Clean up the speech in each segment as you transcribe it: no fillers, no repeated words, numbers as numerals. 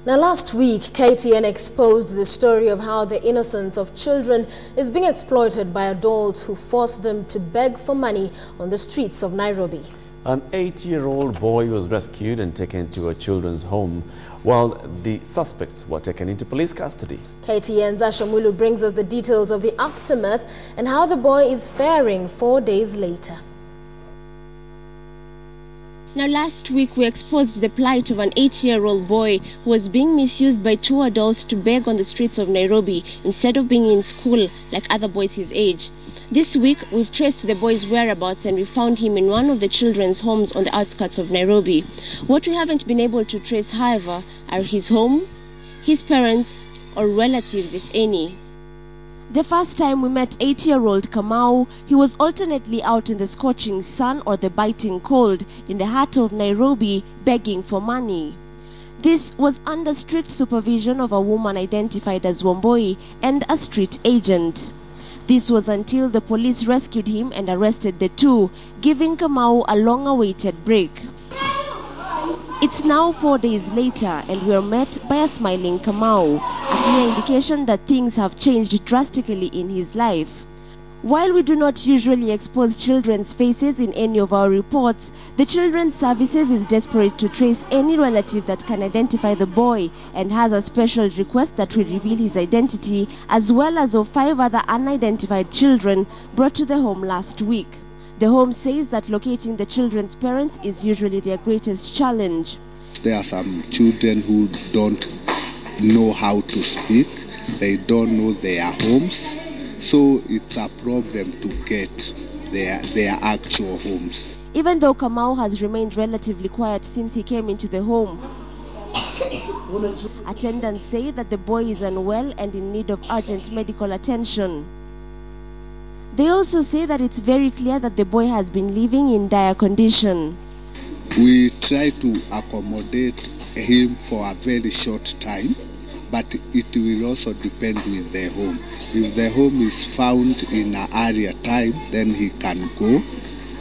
Now, last week, KTN exposed the story of how the innocence of children is being exploited by adults who force them to beg for money on the streets of Nairobi. An 8-year-old boy was rescued and taken to a children's home, while the suspects were taken into police custody. KTN's Asha Mwilu brings us the details of the aftermath and how the boy is faring 4 days later. Now, last week we exposed the plight of an 8-year-old boy who was being misused by 2 adults to beg on the streets of Nairobi instead of being in school like other boys his age. This week we've traced the boy's whereabouts and we found him in one of the children's homes on the outskirts of Nairobi. What we haven't been able to trace, however, are his home, his parents, or relatives, if any. The first time we met 8-year-old Kamau, he was alternately out in the scorching sun or the biting cold in the heart of Nairobi begging for money. This was under strict supervision of a woman identified as Wamboi and a street agent. This was until the police rescued him and arrested the two, giving Kamau a long-awaited break. It's now 4 days later and we are met by a smiling Kamau, a clear indication that things have changed drastically in his life. While we do not usually expose children's faces in any of our reports, the Children's Services is desperate to trace any relative that can identify the boy and has a special request that we reveal his identity, as well as of 5 other unidentified children brought to the home last week. The home says that locating the children's parents is usually their greatest challenge. There are some children who don't know how to speak, they don't know their homes, so it's a problem to get their actual homes. Even though Kamau has remained relatively quiet since he came into the home, attendants say that the boy is unwell and in need of urgent medical attention. They also say that it's very clear that the boy has been living in dire condition. We try to accommodate him for a very short time, but it will also depend with the home. If the home is found in an area time, then he can go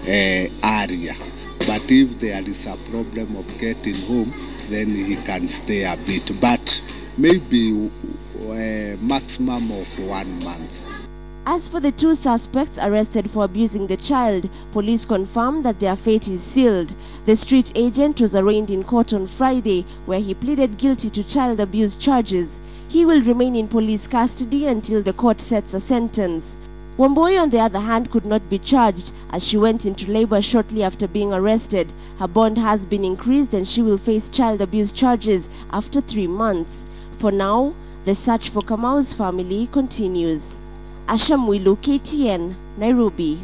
area. But if there is a problem of getting home, then he can stay a bit, but maybe a maximum of 1 month. As for the 2 suspects arrested for abusing the child, police confirmed that their fate is sealed. The street agent was arraigned in court on Friday, where he pleaded guilty to child abuse charges. He will remain in police custody until the court sets a sentence. Wamboi, on the other hand, could not be charged as she went into labor shortly after being arrested. Her bond has been increased and she will face child abuse charges after 3 months. For now, the search for Kamau's family continues. Asha Mwilu, KTN, Nairobi.